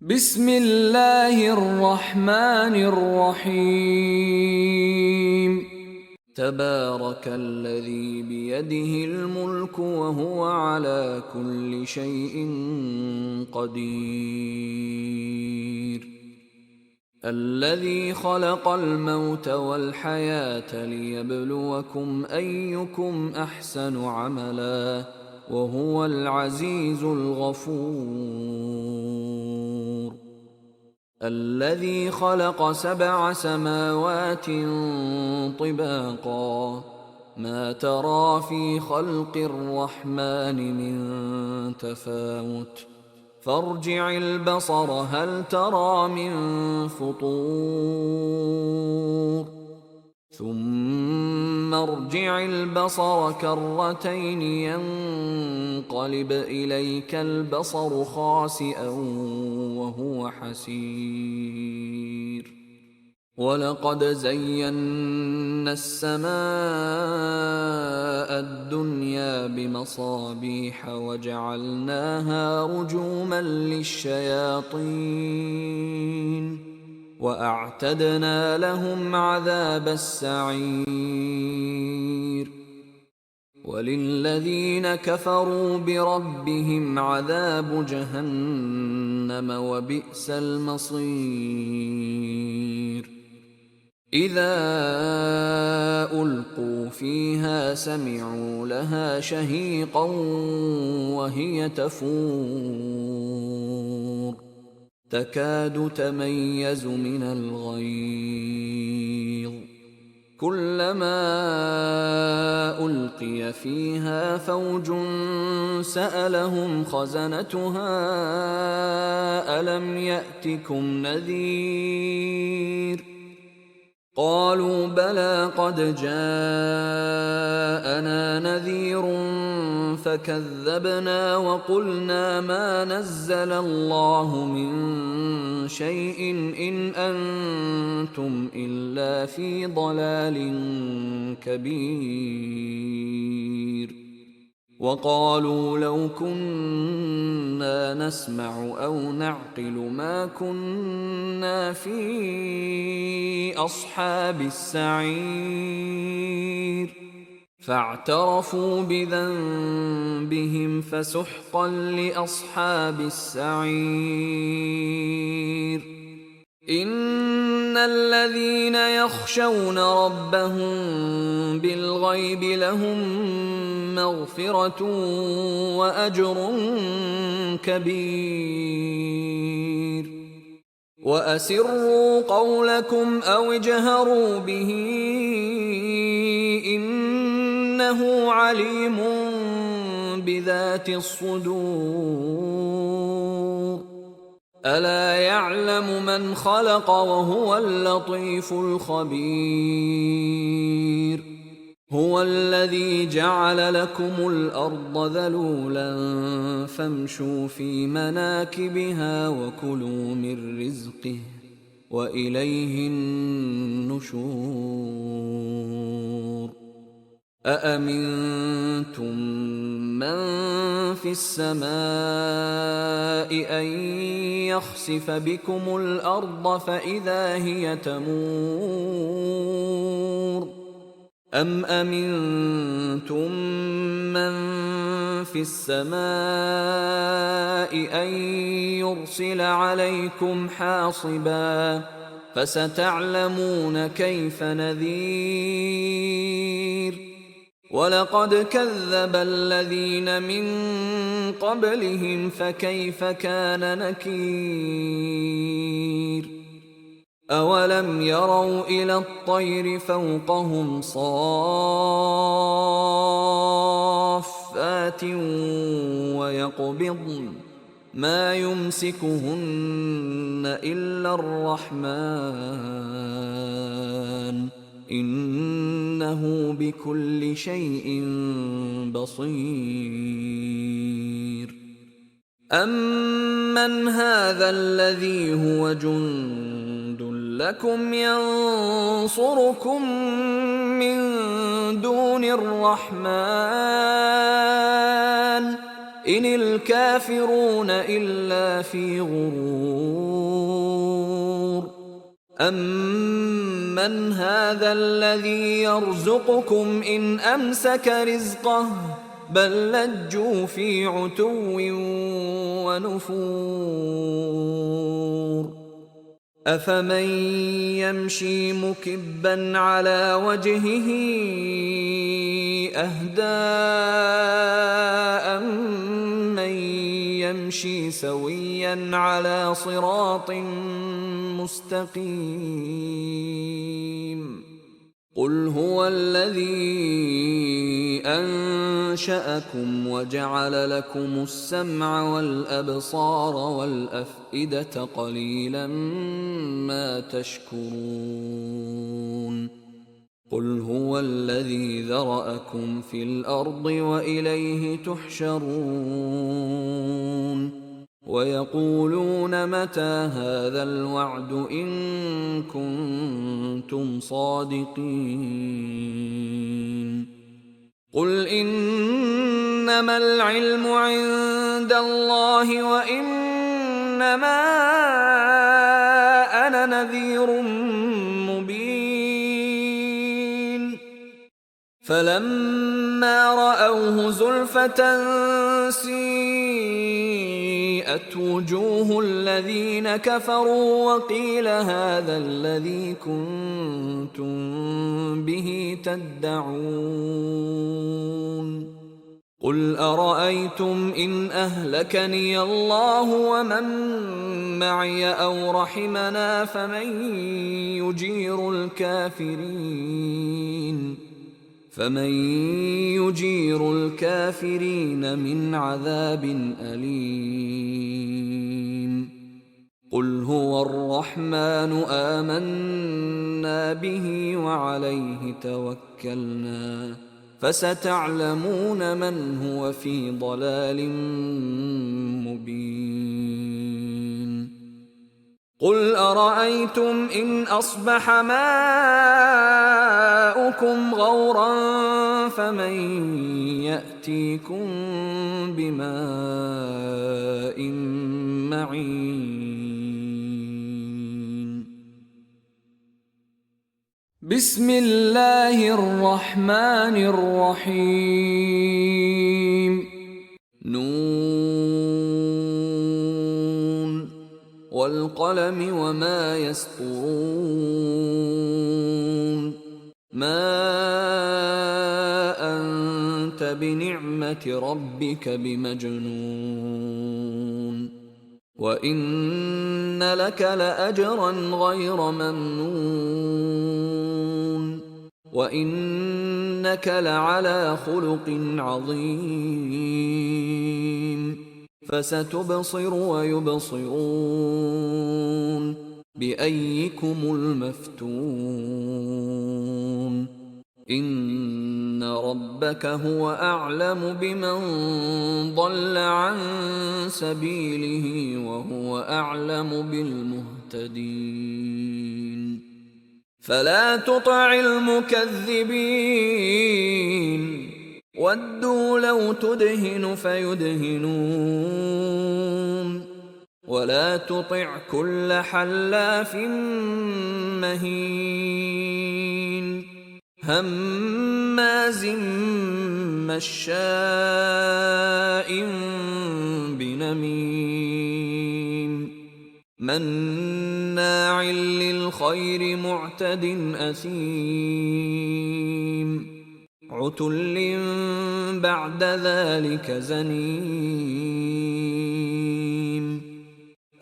بسم الله الرحمن الرحيم. تبارك الذي بيده الملك وهو على كل شيء قدير. الذي خلق الموت والحياة ليبلوكم أيكم أحسن عملا وهو العزيز الغفور. الذي خلق 7 سماوات طباقا ما ترى في خلق الرحمن من تفاوت فارجع البصر هل ترى من فطور ثم ارجع البصر كرتين ينقلب إليك البصر خاسئا وهو حسير. ولقد زينا السماء الدنيا بمصابيح وجعلناها رجوما للشياطين وأعتدنا لهم عذاب السعير. وللذين كفروا بربهم عذاب جهنم وبئس المصير. إذا ألقوا فيها سمعوا لها شهيقا وهي تفور تكاد تميز من الغيظ كلما ألقي فيها فوج سألهم خزنتها ألم يأتكم نذير قالوا بلى قد جاءنا نذير فكذبنا وقلنا ما نزل الله من شيء إن أنتم إلا في ضلال كبير. وقالوا لو كنا نسمع أو نعقل ما كنا في أصحاب السعير فاعترفوا بذنبهم فسحقا لأصحاب السعير. إن الذين يخشون ربهم بالغيب لهم مغفرة وأجر كبير. وأسروا قولكم أو اجهروا به إنه عليم بذات الصدور. ألا يعلم من خلق وهو اللطيف الخبير. هو الذي جعل لكم الأرض ذلولا فامشوا في مناكبها وكلوا من رزقه وإليه النشور. أأمنتم من في السماء أن يخسف بكم الأرض فإذا هي تمور أم أمنتم من في السماء أن يرسل عليكم حاصبا فستعلمون كيف نذير. ولقد كذب الذين من قبلهم فكيف كان نكير. أولم يروا إلى الطير فوقهم صافات ويقبضن ما يمسكهن إلا الرحمن إنه بكل شيء بصير. أمن هذا الذي هو جند لكم ينصركم من دون الرحمن إن الكافرون إلا في غرور. أمن هذا الذي يرزقكم إن أمسك رزقه بل لجوا في عتو ونفور. أفمن يمشي مكبا على وجهه أهدى أمن يمشي سويا على صراط مستقيم. قل هو الذي أنشأكم وجعل لكم السمع والأبصار والأفئدة قليلا ما تشكرون. قل هو الذي ذرأكم في الأرض وإليه تحشرون. ويقولون متى هذا الوعد إن كنتم صادقين. قل إنما العلم عند الله وإنما أنا نذير مبين. فلما رأوه زلفة سيئت وجوه الذين كفروا وقيل هذا الذي كنتم به تدعون. قل أرأيتم إن أهلكني الله ومن معي أو رحمنا فمن يجير الكافرين من عذاب أليم. قل هو الرحمن آمنا به وعليه توكلنا فستعلمون من هو في ضلال مبين. قل أرأيتم إن أصبح ماؤكم غورا فمن يأتيكم بماء معين. بسم الله الرحمن الرحيم. نون والقلم وما يسطرون. ما أنت بنعمة ربك بمجنون. وإن لك لأجرا غير ممنون. وإنك لعلى خلق عظيم. فستبصر ويبصرون بأيكم المفتون. إن ربك هو أعلم بمن ضل عن سبيله وهو أعلم بالمهتدين. فلا تطع المكذبين ودوا لو تدهن فيدهنون. ولا تطع كل حلاف مهين هماز مشاء بنميم مناع للخير معتد أثيم عتل بعد ذلك زنيم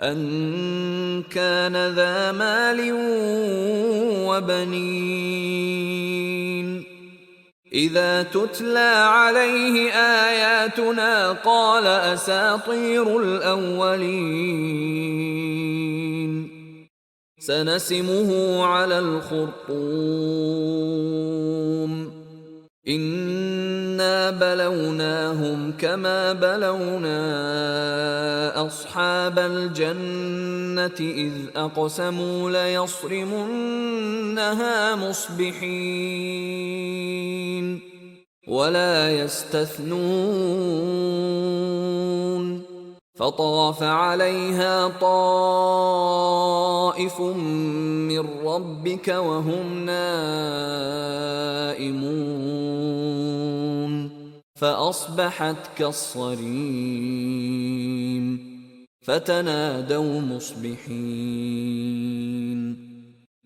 أن كان ذا مال وبنين إذا تتلى عليه آياتنا قال أساطير الأولين سنسمه على الخرطوم إنا بلوناهم كما بلونا أصحاب الجنة إذ أقسموا ليصرمنها مصبحين ولا يستثنون فطاف عليها طائف من ربك وهم نائمون فأصبحت كالصريم فتنادوا مصبحين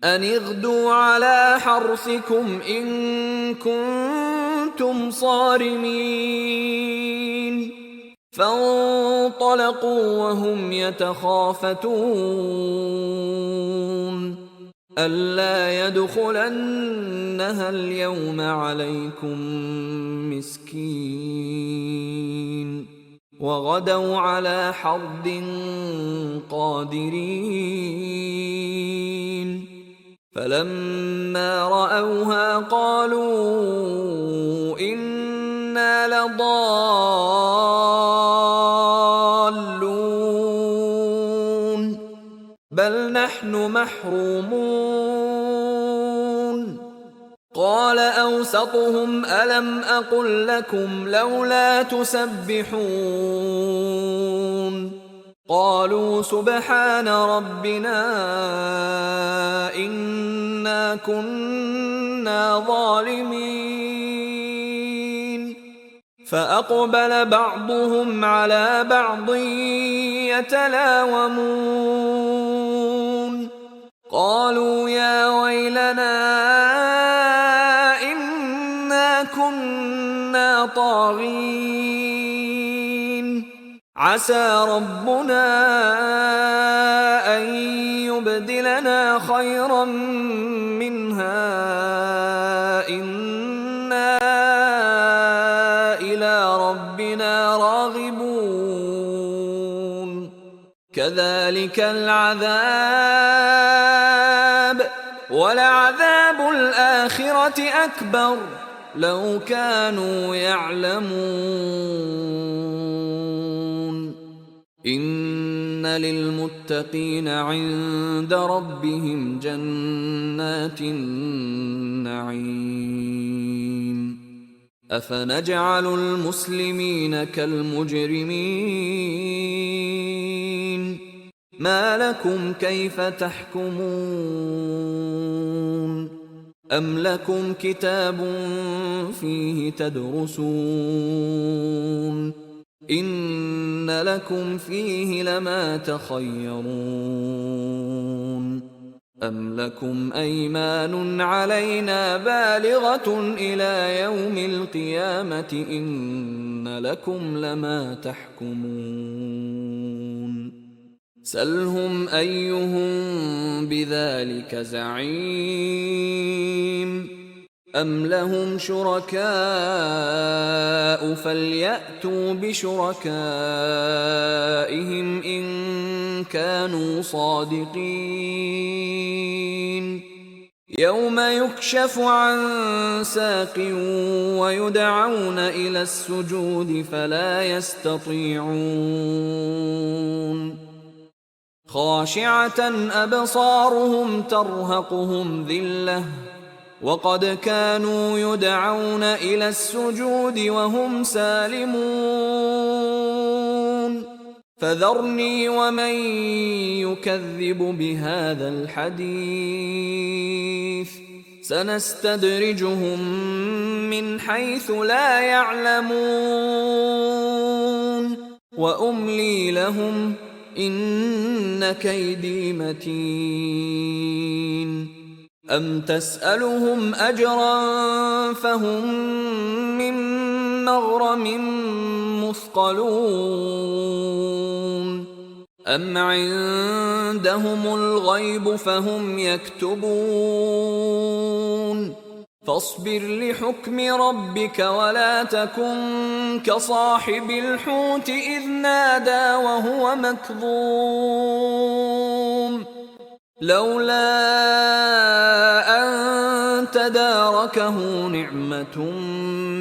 أن اغدوا على حرثكم إن كنتم صارمين فانطلقوا وهم يتخافتون ألا يدخلنها اليوم عليكم مسكين وغدوا على حرد قادرين فلما رأوها قالوا إنا لضالون بل نحن محرومون قال أوسطهم ألم أقل لكم لولا تسبحون قالوا سبحان ربنا إنا كنا ظالمين فأقبل بعضهم على بعض يتلاومون قالوا يا ويلنا إنا كنا طاغين عسى ربنا أن يبدلنا خيرا منها إنا إلى ربنا راغبون كذلك العذاب ولعذاب الآخرة أكبر لو كانوا يعلمون إن للمتقين عند ربهم جنات النعيم أفنجعل المسلمين كالمجرمين ما لكم كيف تحكمون أم لكم كتاب فيه تدرسون إن لكم فيه لما تخيرون أم لكم أيمان علينا بالغة إلى يوم القيامة إن لكم لما تحكمون سلهم أيهم بذلك زعيم أم لهم شركاء فليأتوا بشركائهم إن كانوا صادقين يوم يكشف عن ساق ويدعون إلى السجود فلا يستطيعون خاشعة أبصارهم ترهقهم ذلة وقد كانوا يدعون إلى السجود وهم سالمون فذرني ومن يكذب بهذا الحديث سنستدرجهم من حيث لا يعلمون وأملي لهم إن كيدي متين أم تسألهم أجرا فهم من مغرم مثقلون أم عندهم الغيب فهم يكتبون فاصبر لحكم ربك ولا تكن كصاحب الحوت إذ نادى وهو مكظوم لولا أن تداركه نعمة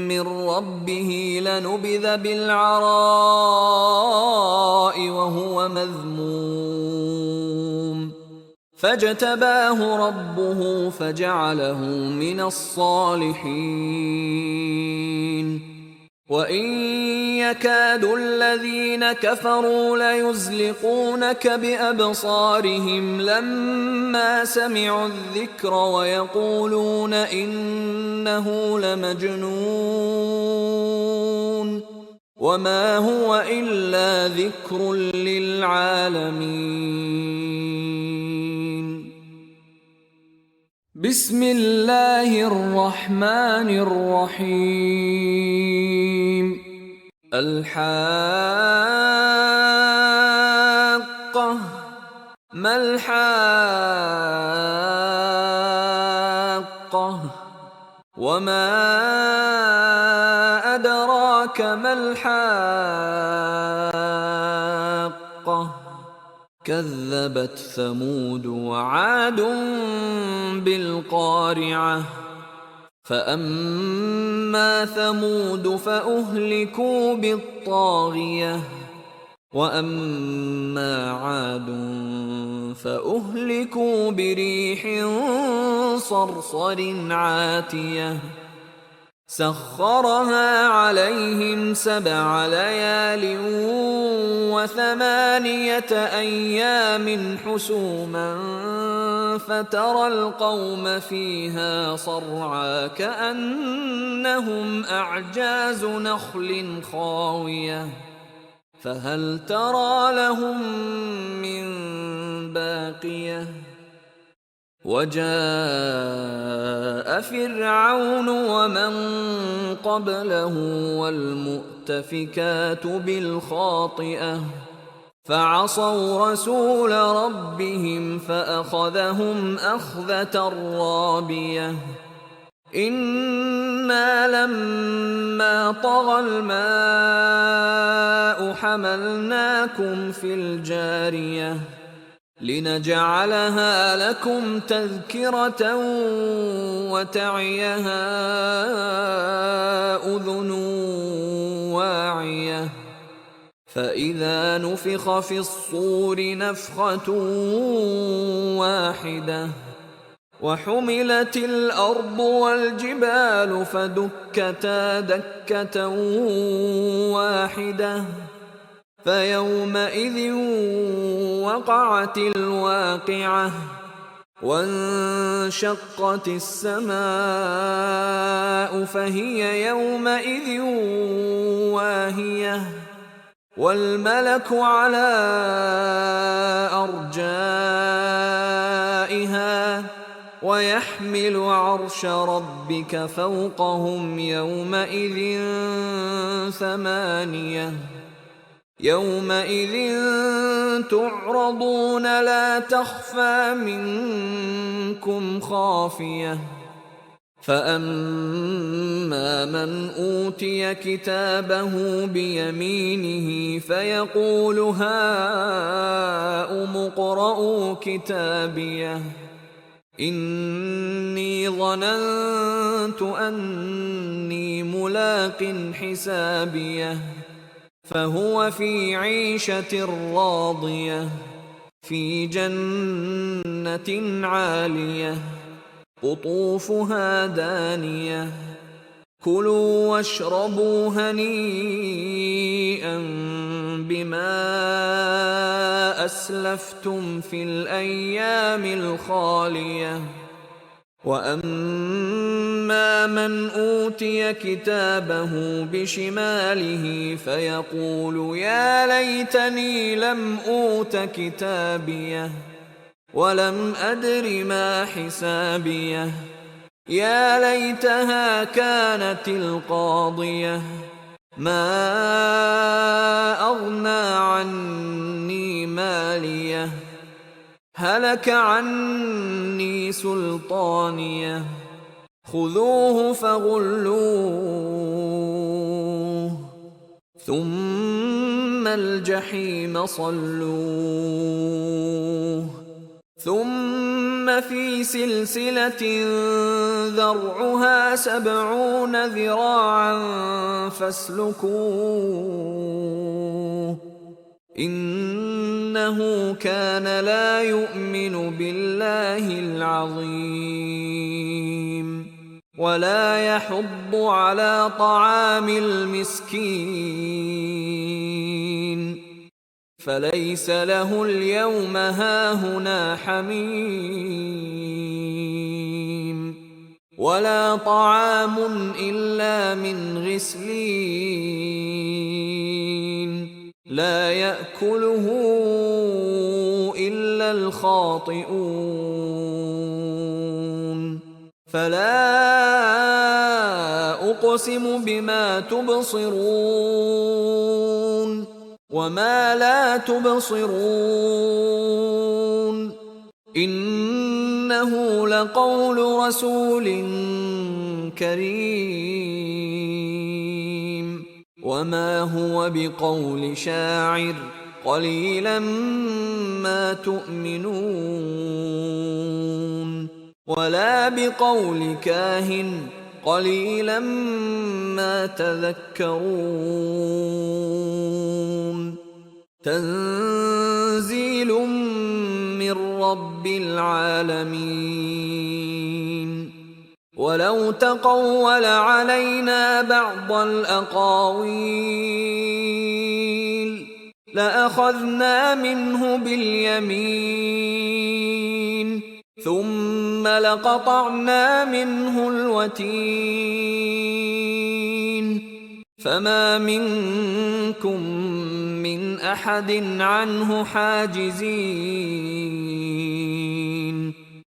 من ربه لنبذ بالعراء وهو مذموم فاجتباه ربه فجعله من الصالحين وإن يكاد الذين كفروا ليزلقونك بأبصارهم لما سمعوا الذكر ويقولون إنه لمجنون وما هو إلا ذكر للعالمين. بسم الله الرحمن الرحيم. الحاقة. ما الحاقة؟ وما أدراك ما الحاقة؟ كذبت ثمود وعاد بالقارعة. فأما ثمود فأهلكوا بالطاغية وأما عاد فأهلكوا بريح صرصر عاتية سخرها عليهم 7 ليال و8 أيام حسوما فترى القوم فيها صرعى كأنهم أعجاز نخل خاوية فهل ترى لهم من باقية. وجاء فرعون ومن قبله والمؤتفكات بالخاطئة فعصوا رسول ربهم فأخذهم أخذة رابية. إنا لما طغى الماء حملناكم في الجارية لنجعلها لكم تذكرة وتعيها أذن واعية. فإذا نفخ في الصور نفخة واحدة وحملت الأرض والجبال فدكتا دكة واحدة فيومئذ وقعت الواقعة وانشقت السماء فهي يومئذ واهية والملك على أرجائها ويحمل عرش ربك فوقهم يومئذ 8. يومئذ تعرضون لا تخفى منكم خافية. فأما من أوتي كتابه بيمينه فيقول هاؤم اقرءوا كتابيه إني ظننت أني ملاق حسابيه فهو في عيشة راضية في جنة عالية قطوفها دانية كلوا واشربوا هنيئا بما أسلفتم في الأيام الخالية. وأما من أوتي كتابه بشماله فيقول يا ليتني لم أوت كتابيه ولم أدر ما حسابيه يا ليتها كانت القاضية ما أغنى عني ماليه هلك عني سلطانيه خذوه فغلوه ثم الجحيم صلوه ثم في سلسلة ذرعها 70 ذراعا فاسلكوه إنه كان لا يؤمن بالله العظيم ولا يحض على طعام المسكين فليس له اليوم هاهنا حميم ولا طعام إلا من غسلين لا يأكله إلا الخاطئون فلا أقسم بما تبصرون وما لا تبصرون إنه لقول رسول كريم وما هو بقول شاعر قليلا ما تؤمنون ولا بقول كاهن قليلا ما تذكرون تنزيل من رب العالمين ولو تقول علينا بعض الأقاويل لأخذنا منه باليمين ثم لقطعنا منه الوتين فما منكم من أحد عنه حاجزين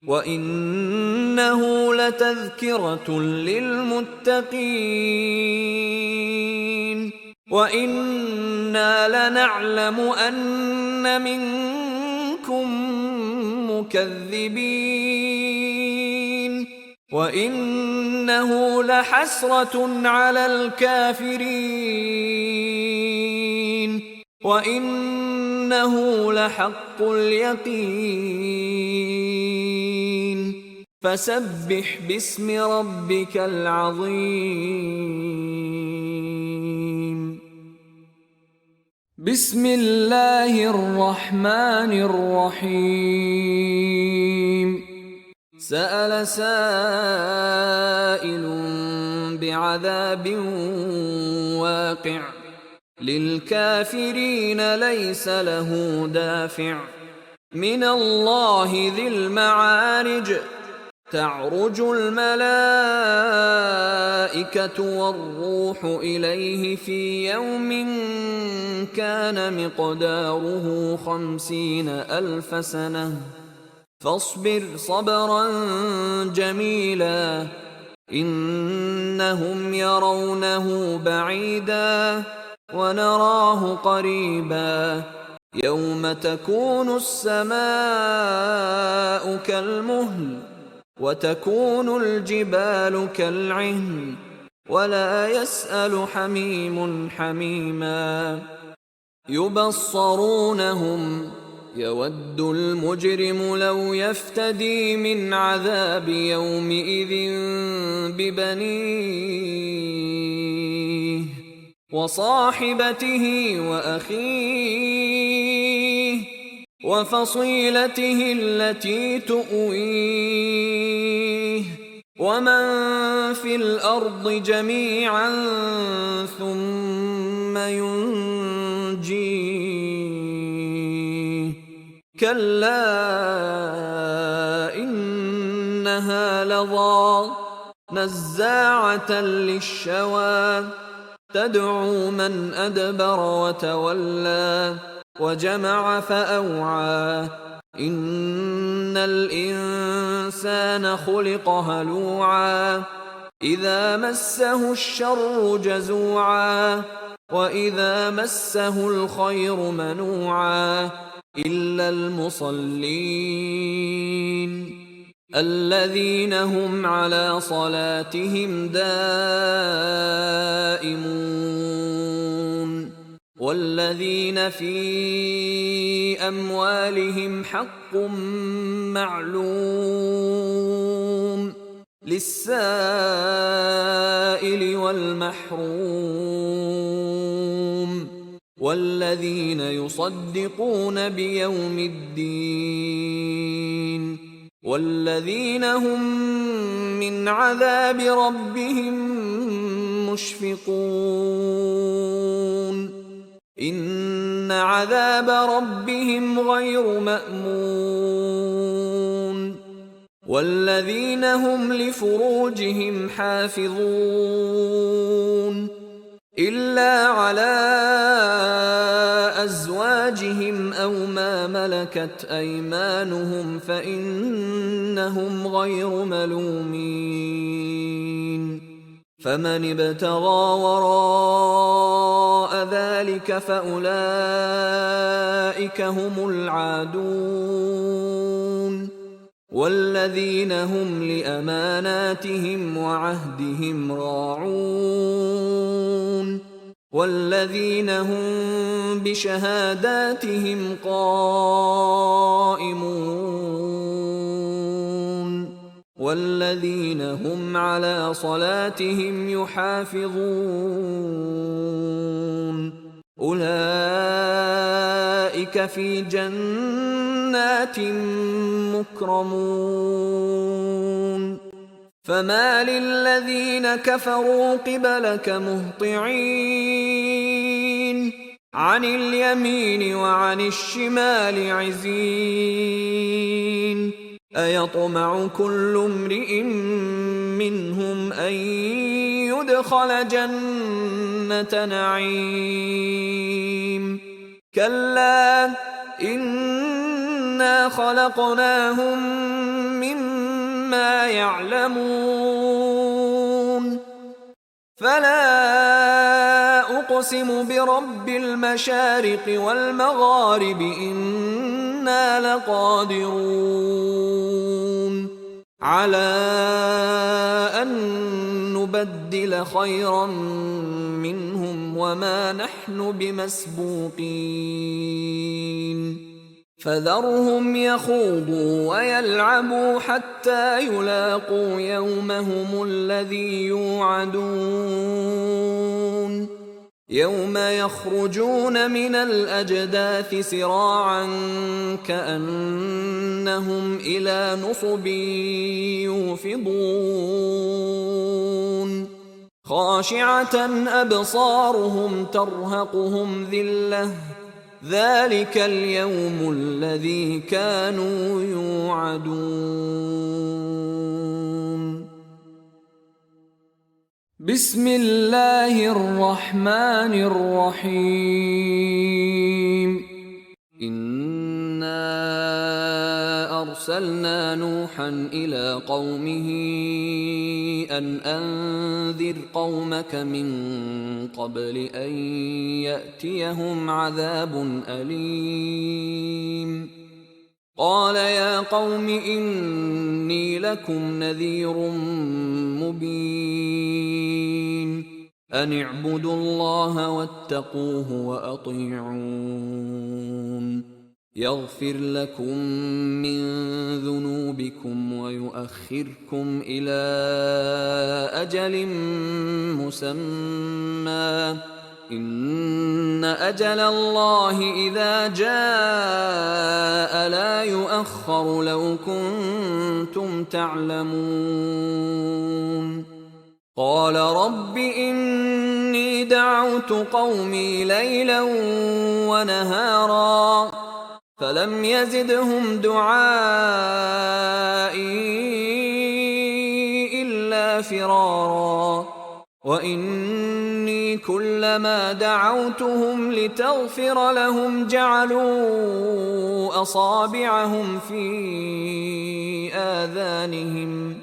وإنه لتذكرة للمتقين وإنا لنعلم أن منكم مكذبين وإنه لحسرة على الكافرين وإنه لحق اليقين فسبح باسم ربك العظيم بسم الله الرحمن الرحيم سأل سائل بعذاب واقع للكافرين ليس له دافع من الله ذي المعارج تعرج الملائكة والروح إليه في يوم كان مقداره 50,000 سنة فاصبر صبرا جميلا إنهم يرونه بعيدا ونراه قريبا يوم تكون السماء كالمهل وتكون الجبال كالعهن ولا يسأل حميم حميما يبصرونهم يود المجرم لو يفتدي من عذاب يومئذ ببنيه وصاحبته وأخيه وفصيلته التي تؤويه ومن في الأرض جميعا ثم ينجيه كلا إنها لظى نزاعة للشوى تدعو من أدبر وتولى وجمع فأوعى إن الإنسان خلق هلوعا إذا مسه الشر جزوعا وإذا مسه الخير منوعا إلا المصلين الذين هم على صلاتهم دائمون والذين في أموالهم حق معلوم للسائل والمحروم والذين يصدقون بيوم الدين والذين هم من عذاب ربهم مشفقون إن عذاب ربهم غير مأمون والذين هم لفروجهم حافظون إلا على أزواجهم أو ما ملكت أيمانهم فإنهم غير ملومين فمن ابتغى وراء ذلك فأولئك هم العادون والذين هم لأماناتهم وعهدهم راعون والذين هم بشهاداتهم قائمون والذين هم على صلاتهم يحافظون أولئك في جنات مكرمون فما للذين كفروا قبلك مهطعين عن اليمين وعن الشمال عزين أيطمع كل امرئ منهم أن يدخل جنة نعيم كلا إنا خلقناهم مما يعلمون فلا أقسم برب المشارق والمغارب إنا لقادرون على أن نبدل خيرا منهم وما نحن بمسبوقين فذرهم يخوضوا ويلعبوا حتى يلاقوا يومهم الذي يوعدون يوم يخرجون من الأجداث سراعا كأنهم إلى نصب يوفضون خاشعة أبصارهم ترهقهم ذلة ذلك اليوم الذي كانوا يوعدون بسم الله الرحمن الرحيم إنا أرسلنا نوحا إلى قومه أن أنذر قومك من قبل أن يأتيهم عذاب أليم قال يا قوم إني لكم نذير مبين أن اعبدوا الله واتقوه وأطيعون يغفر لكم من ذنوبكم ويؤخركم إلى أجل مسمى إن أجل الله إذا جاء لا يؤخر لو كنتم تعلمون قال رب إني دعوت قومي ليلا ونهارا فلم يزدهم دعائي إلا فرارا وإني كلما دعوتهم لتغفر لهم جعلوا أصابعهم في آذانهم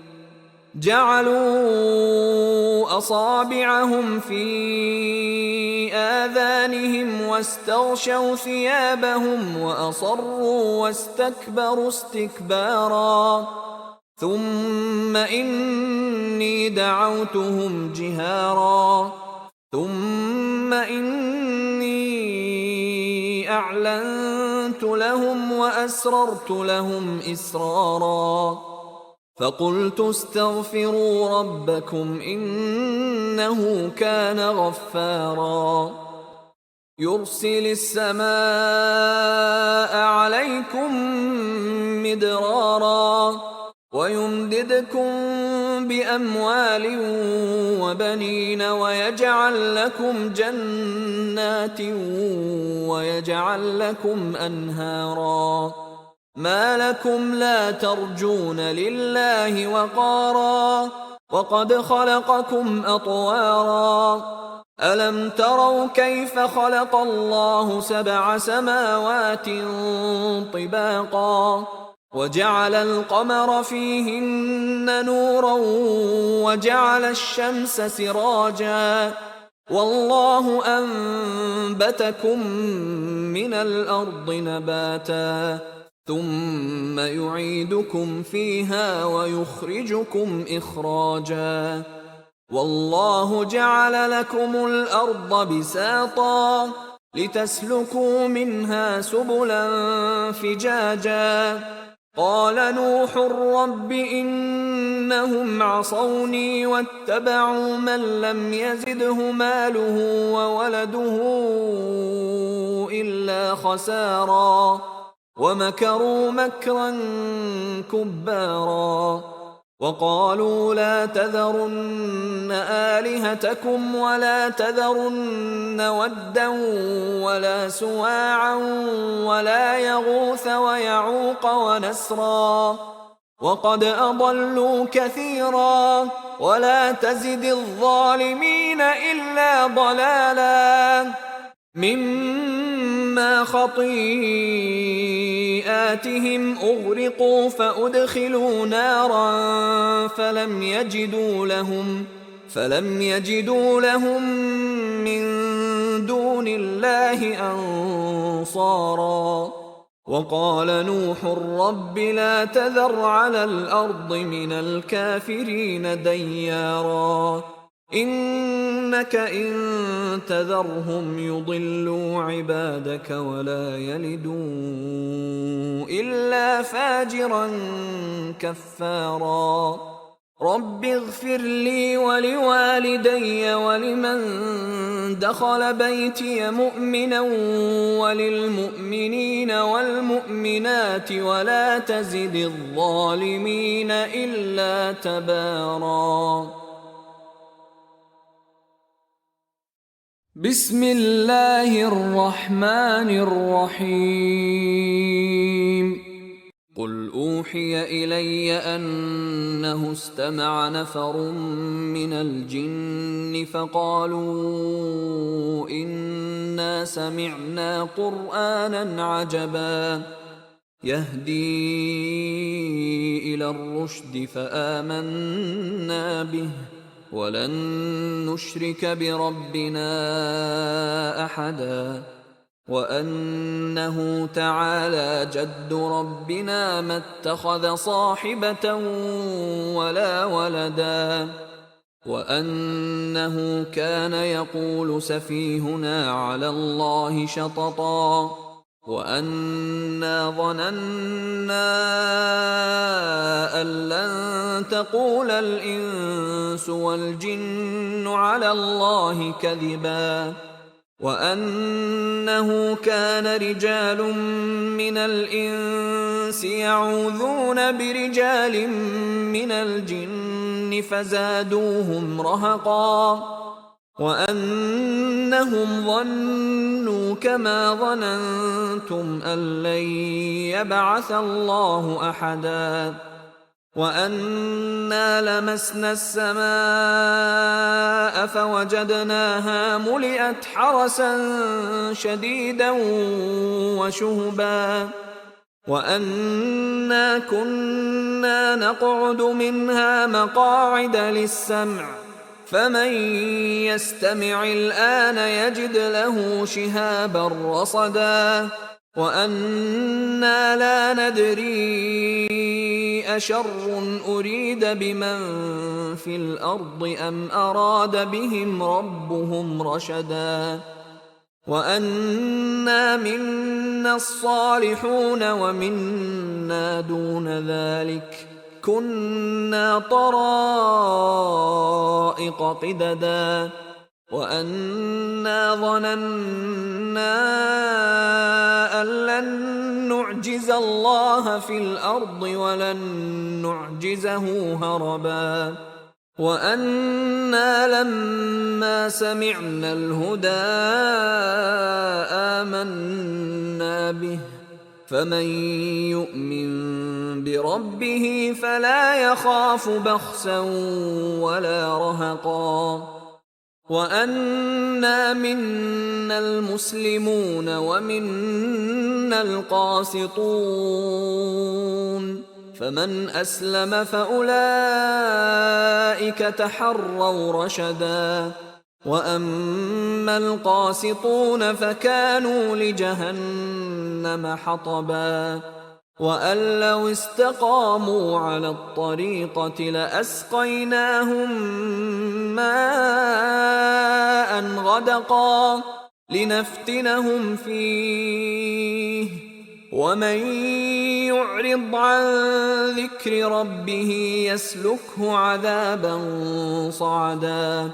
واستغشوا ثيابهم وأصروا واستكبروا استكبارا ثم إني دعوتهم جهارا ثم إني أعلنت لهم وأسررت لهم إسرارا فقلت استغفروا ربكم إنه كان غفارا يرسل السماء عليكم مدرارا ويمددكم بأموال وبنين ويجعل لكم جنات ويجعل لكم أنهارا ما لكم لا ترجون لله وقارا وقد خلقكم أطوارا ألم تروا كيف خلق الله 7 سماوات طباقا وجعل القمر فيهن نورا وجعل الشمس سراجا والله أنبتكم من الأرض نباتا ثم يعيدكم فيها ويخرجكم إخراجا والله جعل لكم الأرض بساطا لتسلكوا منها سبلا فجاجا قال نوح رب إنهم عصوني واتبعوا من لم يزده ماله وولده إلا خسارا ومكروا مكرا كبارا وقالوا لا تذرن آلهتكم ولا تذرن ودا ولا سواعا ولا يغوث ويعوق ونسرا وقد أضلوا كثيرا ولا تزد الظالمين إلا ضلالا مما خطيئاتهم أغرقوا فأدخلوا نارا فلم يجدوا لهم من دون الله أنصارا وقال نوح رب لا تذر على الأرض من الكافرين ديارا إنك إن تذرهم يضلوا عبادك ولا يلدوا إلا فاجرا كفارا رب اغفر لي ولوالدي ولمن دخل بيتي مؤمنا وللمؤمنين والمؤمنات ولا تزد الظالمين إلا تبارا بسم الله الرحمن الرحيم قل أوحي إلي أنه استمع نفر من الجن فقالوا إنا سمعنا قرآنا عجبا يهدي إلى الرشد فآمنا به ولن نشرك بربنا أحدا وأنه تعالى جد ربنا ما اتخذ صاحبة ولا ولدا وأنه كان يقول سفيهنا على الله شططا وأنا ظننا أن لن تقول الإنس والجن على الله كذبا وأنه كان رجال من الإنس يعوذون برجال من الجن فزادوهم رهقا وأنهم ظنوا كما ظننتم أن لن يبعث الله أحدا وأنا لمسنا السماء فوجدناها ملئت حرسا شديدا وشهبا وأنا كنا نقعد منها مقاعد للسمع فمن يستمع الآن يجد له شهابا رصدا وأنا لا ندري أشر أريد بمن في الأرض أم أراد بهم ربهم رشدا وأنا منا الصالحون ومنا دون ذلك كنا طرائق قددا وأنا ظننا أن لن نعجز الله في الأرض ولن نعجزه هربا وأنا لما سمعنا الهدى آمنا به فمن يؤمن بربه فلا يخاف بخسا ولا رهقا وأنا منا المسلمون ومنا القاسطون فمن أسلم فأولئك تحروا رشدا وأما القاسطون فكانوا لجهنم حطبا وأن لو استقاموا على الطريقة لأسقيناهم ماء غدقا لنفتنهم فيه ومن يعرض عن ذكر ربه يسلكه عذابا صعدا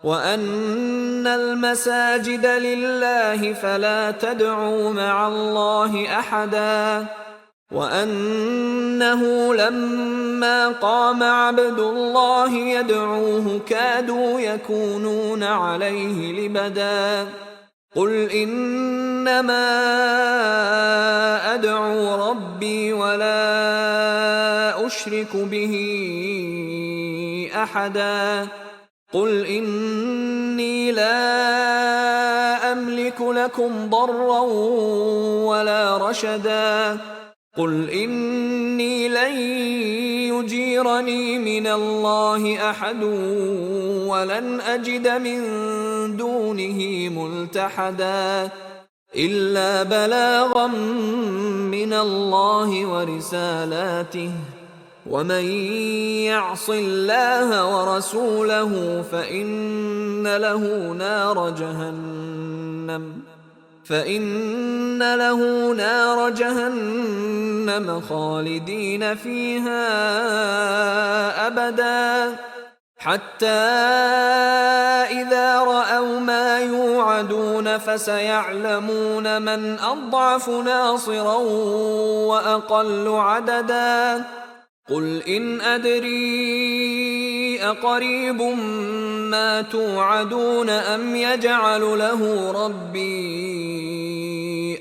وأن المساجد لله فلا تدعوا مع الله أحدا وأنه لما قام عبد الله يدعوه كادوا يكونون عليه لبدا قل إنما أدعو ربي ولا أشرك به أحدا قل إني لا أملك لكم ضرا ولا رشدا قل إني لن يجيرني من الله أحد ولن أجد من دونه ملتحدا إلا بلاغا من الله ورسالاته ومن يعص الله ورسوله فإن له نار جهنم خالدين فيها أبدا حتى إذا رأوا ما يوعدون فسيعلمون من أضعف ناصرا وأقل عددا قل إن أدري أقريب ما توعدون أم يجعل له ربي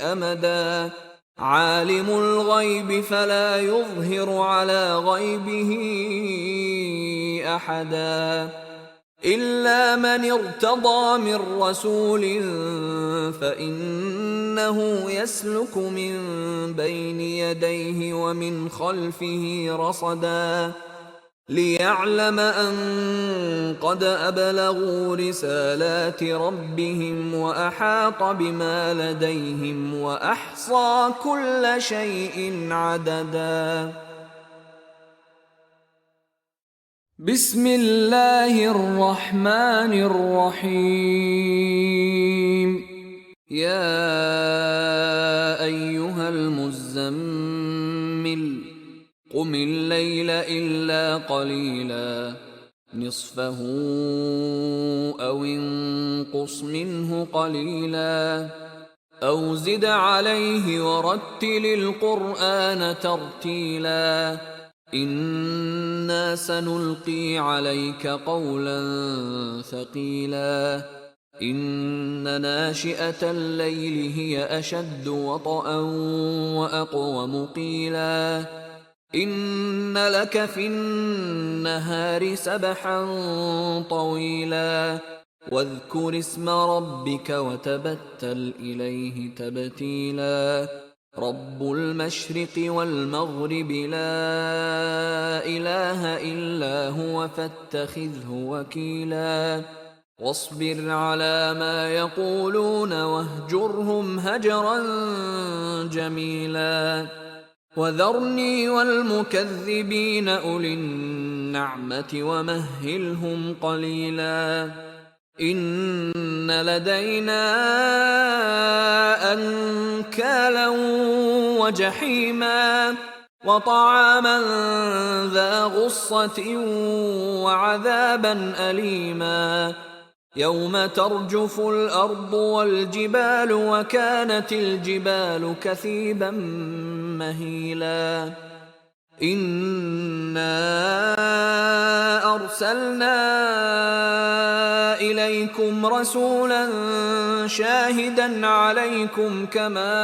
أمدا عالم الغيب فلا يظهر على غيبه أحدا إلا من ارتضى من رسول فإنه يسلك من بين يديه ومن خلفه رصدا ليعلم أن قد أبلغوا رسالات ربهم وأحاط بما لديهم وأحصى كل شيء عددا بسم الله الرحمن الرحيم يا أيها المزمل قم الليل إلا قليلا نصفه أو انقص منه قليلا أو زد عليه ورتل القرآن ترتيلا إنا سنلقي عليك قولا ثقيلا إن ناشئة الليل هي أشد وطئا وأقوم قيلا إن لك في النهار سبحا طويلا واذكر اسم ربك وتبتل إليه تبتيلا رب المشرق والمغرب لا إله إلا هو فاتخذه وكيلا واصبر على ما يقولون واهجرهم هجرا جميلا وذرني والمكذبين أولي النعمة ومهلهم قليلا إن لدينا أنكالا وجحيما وطعاما ذا غصة وعذابا أليما يوم ترجف الأرض والجبال وكانت الجبال كثيبا مهيلا إنا أرسلنا إليكم رسولا شاهدا عليكم كما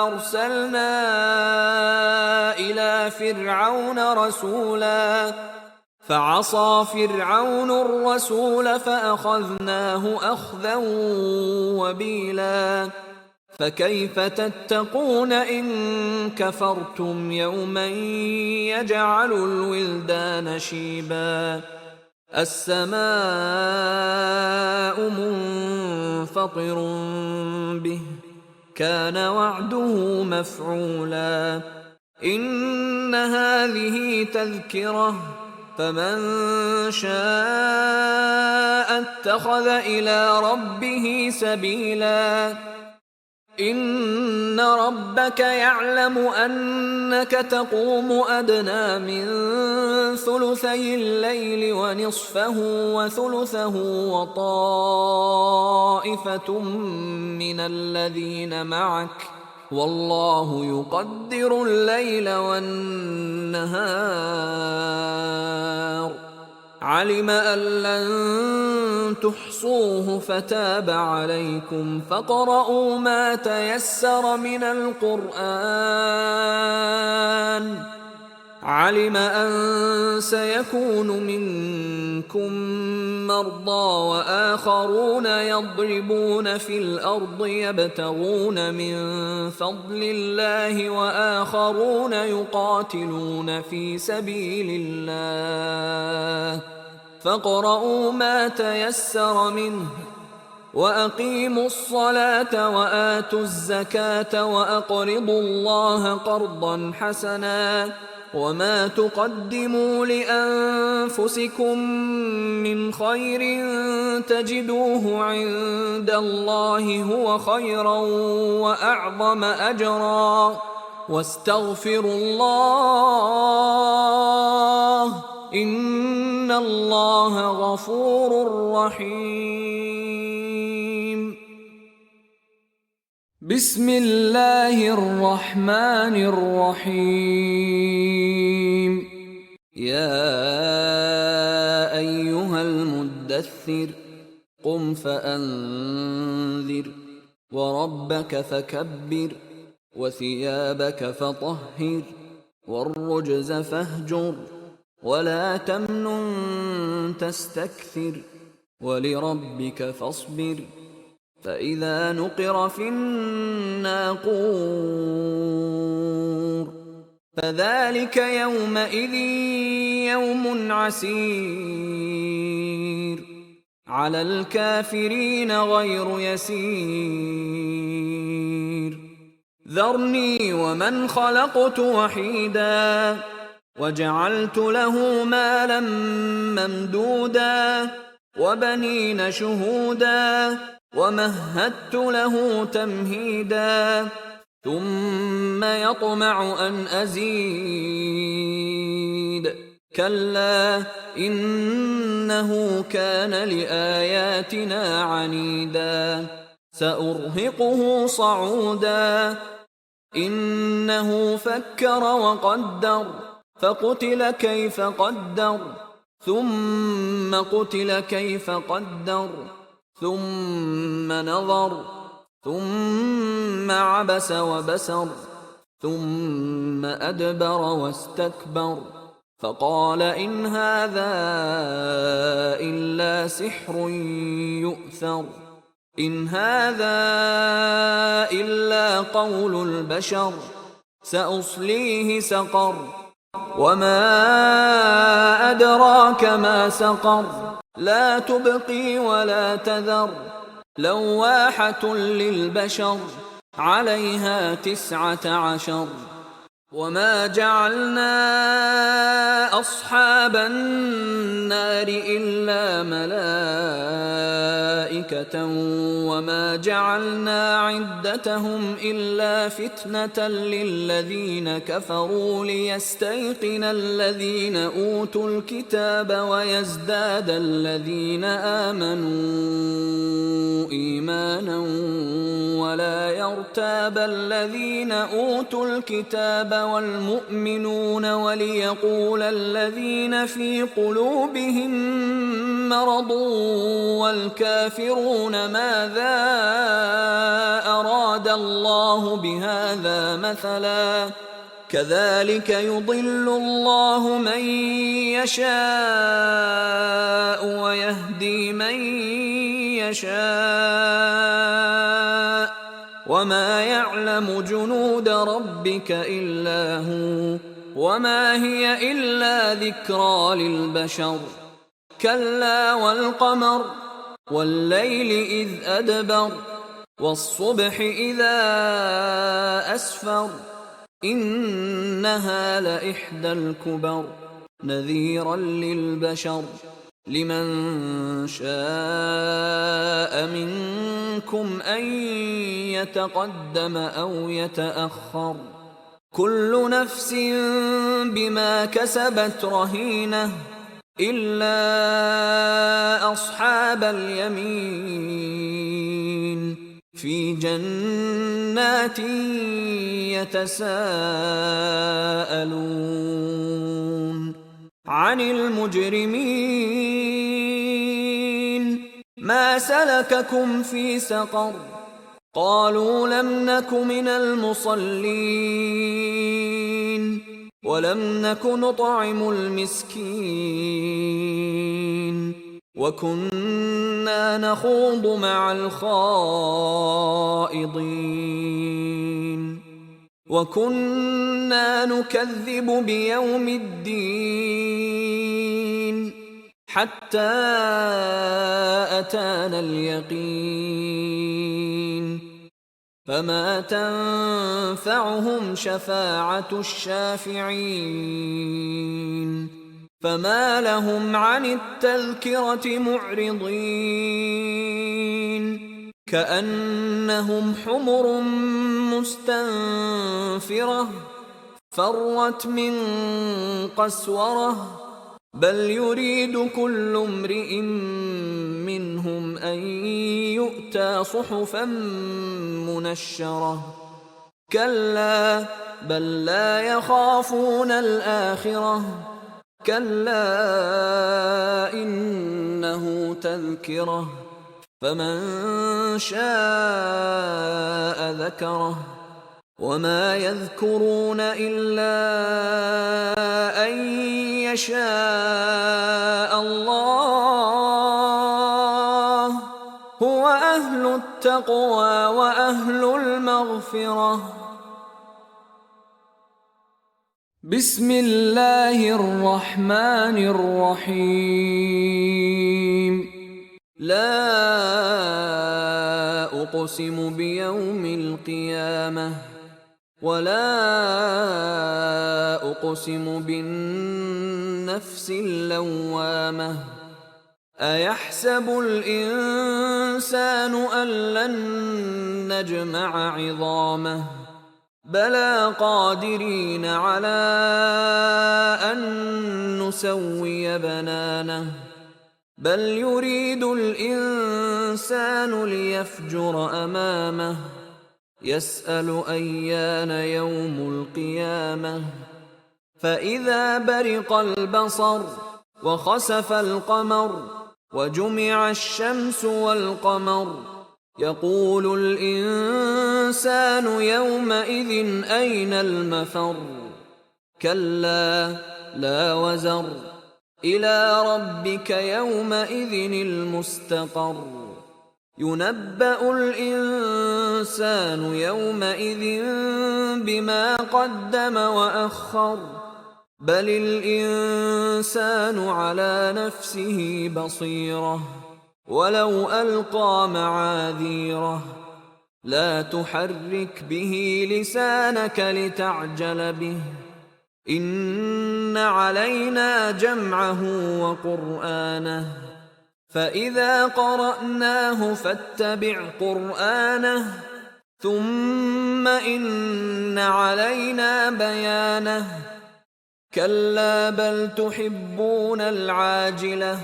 أرسلنا إلى فرعون رسولا فعصى فرعون الرسول فأخذناه أخذا وبيلا فكيف تتقون إن كفرتم يوما يجعل الولدان شيبا السماء منفطر به كان وعده مفعولا إن هذه تذكرة فمن شاء اتخذ إلى ربه سبيلا إن ربك يعلم أنك تقوم أدنى من ثلثي الليل ونصفه وثلثه وطائفة من الذين معك والله يقدر الليل والنهار علم أن لن تحصوه فتاب عليكم فاقرؤوا ما تيسر من القرآن علم أن سيكون منكم مرضى وآخرون يضربون في الأرض يبتغون من فضل الله وآخرون يقاتلون في سبيل الله فاقرؤوا ما تيسر منه وأقيموا الصلاة وآتوا الزكاة وأقرضوا الله قرضا حسنا وما تقدموا لأنفسكم من خير تجدوه عند الله هو خيرا وأعظم أجرا واستغفروا الله إن الله غفور رحيم بسم الله الرحمن الرحيم يا أيها المدثر قم فأنذر وربك فكبر وثيابك فطهر والرجز فاهجر ولا تمنن تستكثر ولربك فاصبر فإذا نقر في الناقور فذلك يومئذ يوم عسير على الكافرين غير يسير ذرني ومن خلقت وحيدا وجعلت له مالا ممدودا وبنين شهودا ومهدت له تمهيدا ثم يطمع أن أزيد كلا إنه كان لآياتنا عنيدا سأرهقه صعودا إنه فكر وقدر فقتل كيف قدر ثم قتل كيف قدر ثم نظر ثم عبس وبسر ثم أدبر واستكبر فقال إن هذا إلا سحر يؤثر إن هذا إلا قول البشر سأصليه سقر وما أدراك ما سقر لا تبقي ولا تذر لواحة للبشر عليها 19 وما جعلنا أصحاب النار إلا ملائكة وما جعلنا عدتهم إلا فتنة للذين كفروا ليستيقن الذين أوتوا الكتاب ويزداد الذين آمنوا إيمانا ولا يرتاب الذين أوتوا الكتاب والمؤمنون وليقول الذين في قلوبهم مرض والكافرون ماذا أراد الله بهذا مثلا كذلك يضل الله من يشاء ويهدي من يشاء وما يعلم جنود ربك إلا هو وما هي إلا ذكرى للبشر كلا والقمر والليل إذ أدبر والصبح إذا أسفر إنها لإحدى الكبر نذيرا للبشر لمن شاء منكم أن يتقدم أو يتأخر كل نفس بما كسبت رهينة إلا أصحاب اليمين في جنات يتساءلون عن المجرمين ما سلككم في سقر قالوا لم نك من المصلين ولم نك نطعم المسكين وكنا نخوض مع الخائضين وكنا نكذب بيوم الدين حتى أتانا اليقين فما تنفعهم شفاعة الشافعين فما لهم عن التذكرة معرضين كأنهم حمر مستنفرة فرت من قسورة بل يريد كل امرئ منهم أن يؤتى صحفا منشرة كلا بل لا يخافون الآخرة كلا إنه تذكرة فمن شاء ذكره وما يذكرون إلا أن يشاء الله هو أهل التقوى وأهل المغفرة بسم الله الرحمن الرحيم لا أقسم بيوم القيامة ولا أقسم بالنفس اللوامة أيحسب الإنسان أن لن نجمع عظامه بلى قادرين على أن نسوي بنانه بل يريد الإنسان ليفجر أمامه يسأل أيان يوم القيامة فإذا برق البصر وخسف القمر وجمع الشمس والقمر يقول الإنسان يومئذ أين المفر كلا لا وزر إلى ربك يومئذ المستقر ينبأ الإنسان يومئذ بما قدم وأخر بل الإنسان على نفسه بصيرة ولو ألقى معاذيره لا تحرك به لسانك لتعجل به إن علينا جمعه وقرآنه فإذا قرأناه فاتبع قرآنه ثم إن علينا بيانه كلا بل تحبون العاجلة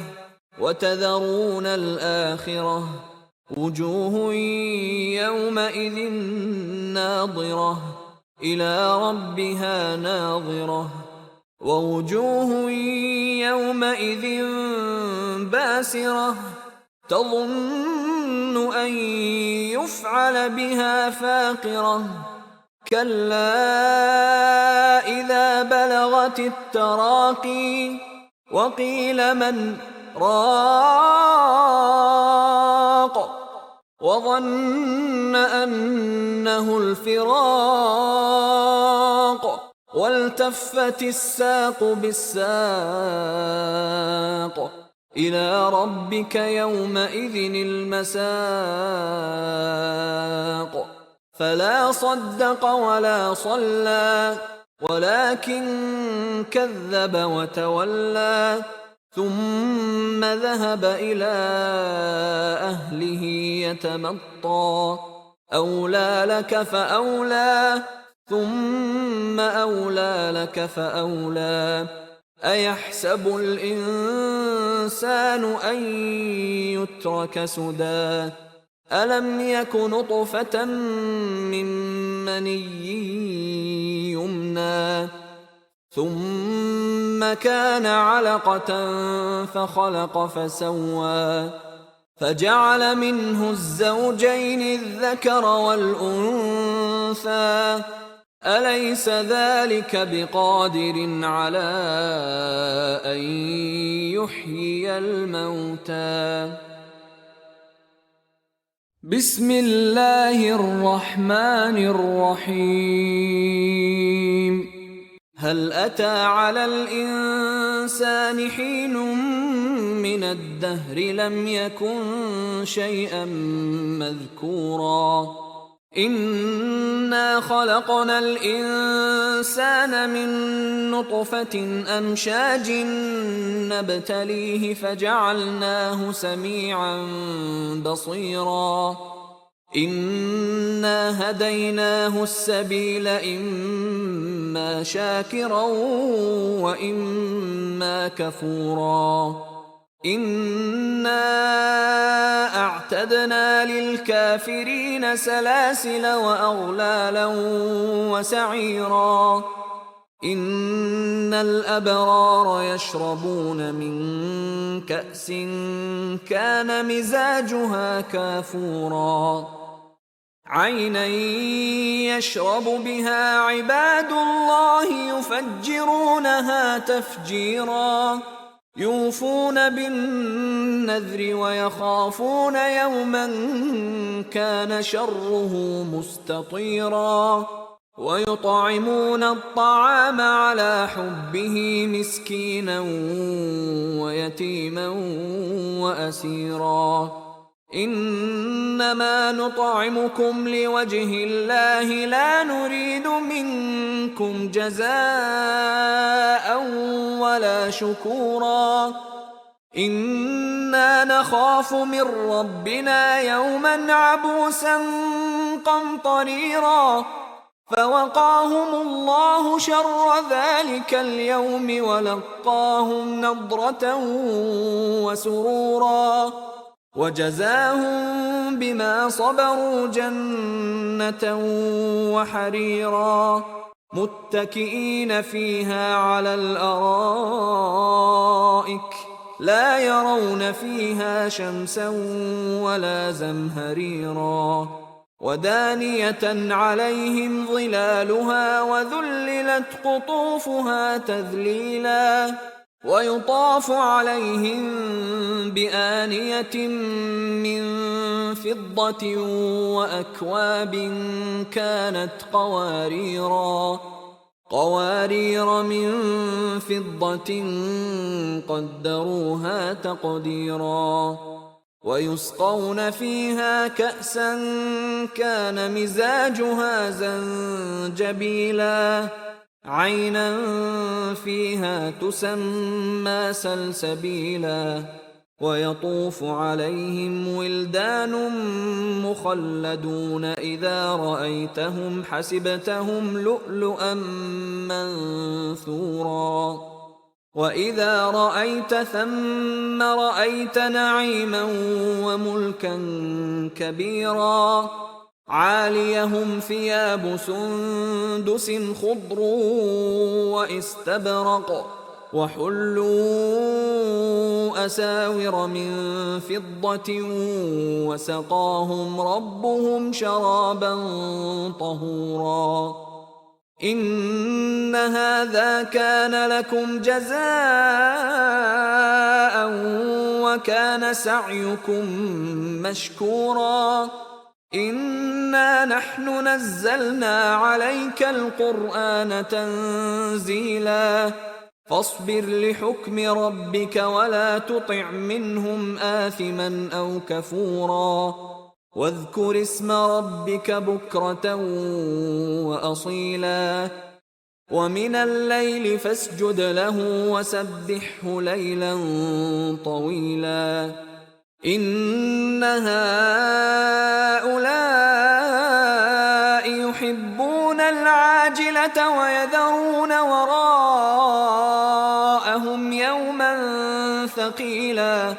وتذرون الآخرة وجوه يومئذ ناظرة إلى ربها ناظرة ووجوه يومئذ باسرة تظن أن يفعل بها فاقرة كلا إذا بلغت التراقي وقيل من راق وظن أنه الفراق والتفت الساق بالساق إلى ربك يومئذ المساق فلا صدق ولا صلى ولكن كذب وتولى ثم ذهب إلى أهله يتمطى أولى لك فأولى ثم أولى لك فأولى أيحسب الإنسان أن يترك سدى ألم يك نطفة من مني يمنى ثم كان علقة فخلق فسوى فجعل منه الزوجين الذكر والأنثى أليس ذلك بقادر على أن يحيي الموتى بسم الله الرحمن الرحيم هل أتى على الإنسان حين من الدهر لم يكن شيئا مذكورا إنا خلقنا الإنسان من نطفة أمشاج نبتليه فجعلناه سميعا بصيرا إنا هديناه السبيل إما شاكرا وإما كفورا إنا أعتدنا للكافرين سلاسل وأغلالا وسعيرا إن الأبرار يشربون من كأس كان مزاجها كافورا عينا يشرب بها عباد الله يفجرونها تفجيرا يوفون بالنذر ويخافون يوما كان شره مستطيرا ويطعمون الطعام على حبه مسكينا ويتيما وأسيرا إنما نطعمكم لوجه الله لا نريد منكم جزاء ولا شكورا إنا نخاف من ربنا يوما عبوسا قمطريرا فوقاهم الله شر ذلك اليوم ولقاهم نضرة وسرورا وجزاهم بما صبروا جنة وحريرا متكئين فيها على الأرائك لا يرون فيها شمسا ولا زمهريرا ودانية عليهم ظلالها وذللت قطوفها تذليلا ويطاف عليهم بآنية من فضة وأكواب كانت قوارير من فضة قدروها تقديرا ويسقون فيها كأسا كان مزاجها زنجبيلا عينا فيها تسمى سلسبيلا ويطوف عليهم ولدان مخلدون إذا رأيتهم حسبتهم لؤلؤا منثورا وإذا رأيت ثم رأيت نعيما وملكا كبيرا عاليهم ثياب سندس خضر واستبرق وحلوا أساور من فضة وسقاهم ربهم شرابا طهورا إن هذا كان لكم جزاء وكان سعيكم مشكورا إنا نحن نزلنا عليك القرآن تنزيلا فاصبر لحكم ربك ولا تطع منهم آثما أو كفورا واذكر اسم ربك بكرة وأصيلا ومن الليل فاسجد له وسبحه ليلا طويلا إن هؤلاء يحبون العاجلة ويذرون وراءهم يوما ثقيلا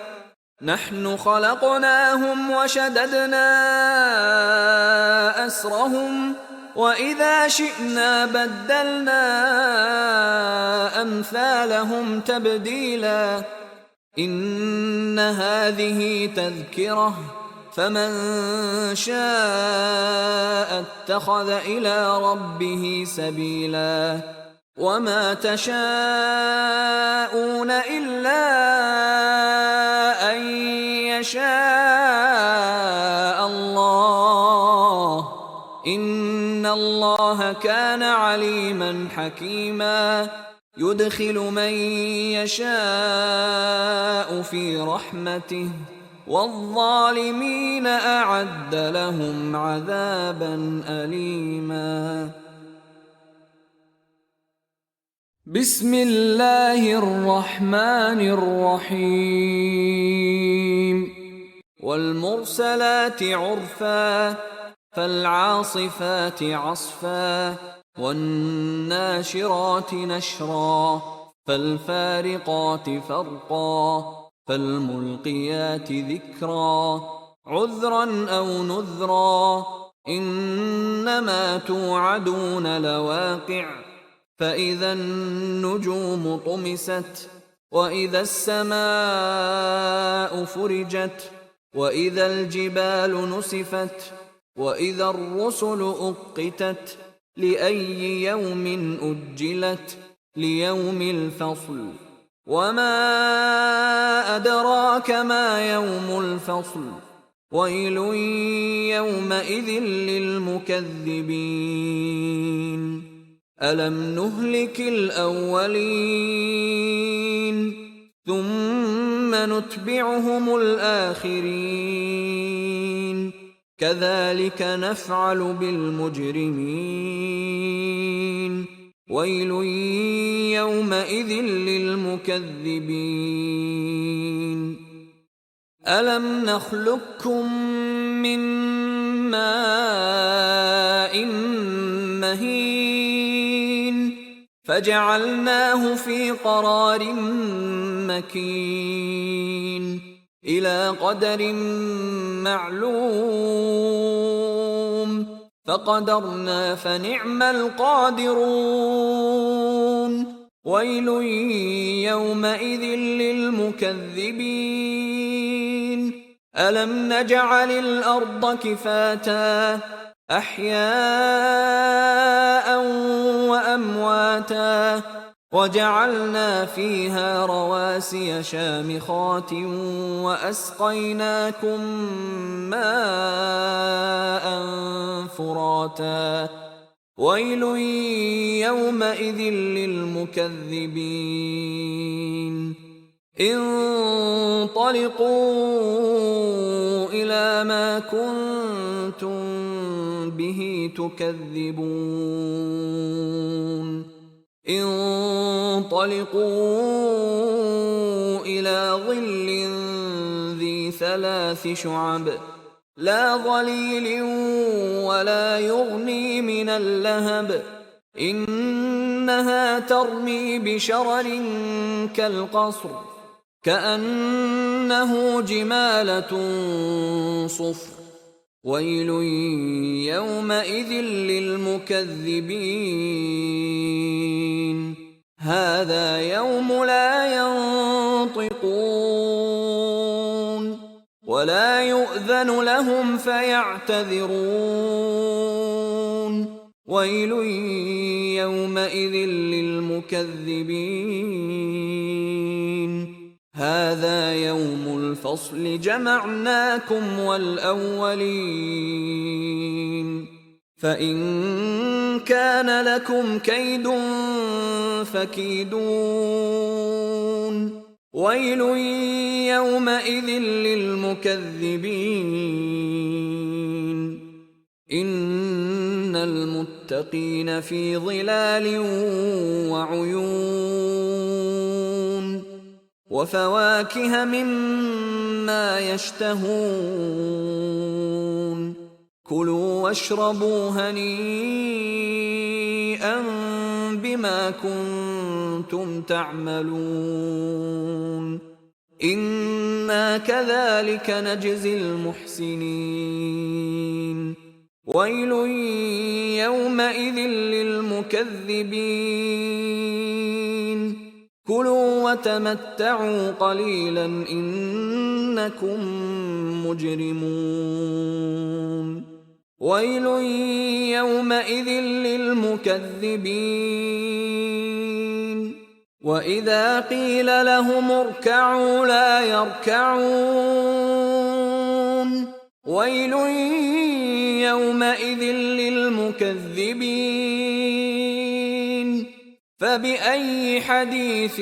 نحن خلقناهم وشددنا أسرهم وإذا شئنا بدلنا أمثالهم تبديلا إن هذه تذكرة فمن شاء اتخذ إلى ربه سبيلا وما تشاءون إلا أن يشاء الله إن الله كان عليما حكيما يدخل من يشاء في رحمته والظالمين أعد لهم عذابا أليما بسم الله الرحمن الرحيم والمرسلات عرفا فالعاصفات عصفا والناشرات نشرا فالفارقات فرقا فالملقيات ذكرا عذرا أو نذرا إنما توعدون لواقع فإذا النجوم طمست وإذا السماء فرجت وإذا الجبال نسفت وإذا الرسل أقتت لأي يوم أجلت ليوم الفصل وما أدراك ما يوم الفصل ويل يومئذ للمكذبين ألم نهلك الأولين ثم نتبعهم الآخرين كذلك نفعل بالمجرمين ويل يومئذ للمكذبين ألم نخلقكم من ماء مهين فجعلناه في قرار مكين إلى قدر معلوم فقدرنا فنعم القادرون ويل يومئذ للمكذبين ألم نجعل الأرض كفاتا أحياء وأمواتا وجعلنا فيها رواسي شامخات وأسقيناكم ماء فراتا ويل يومئذ للمكذبين انطلقوا إلى ما كنتم به تكذبون انطلقوا إلى ظل ذي 3 شعب لا ظليل ولا يغني من اللهب إنها ترمي بشرر كالقصر كأنه جمالة صفر ويل يومئذ للمكذبين هذا يوم لا ينطقون ولا يؤذن لهم فيعتذرون ويل يومئذ للمكذبين هذا يوم الفصل جمعناكم والأولين فإن كان لكم كيد فكيدون ويل يومئذ للمكذبين إن المتقين في ظلال وعيون وفواكه مما يشتهون كلوا واشربوا هنيئا بما كنتم تعملون إنا كذلك نجزي المحسنين ويل يومئذ للمكذبين كلوا وتمتعوا قليلا إنكم مجرمون ويل يومئذ للمكذبين وإذا قيل لهم اركعوا لا يركعون ويل يومئذ للمكذبين فبأي حديث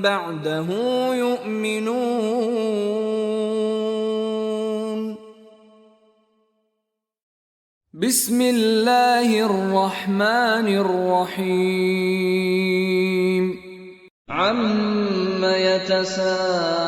بعده يؤمنون بسم الله الرحمن الرحيم عم يتساءلون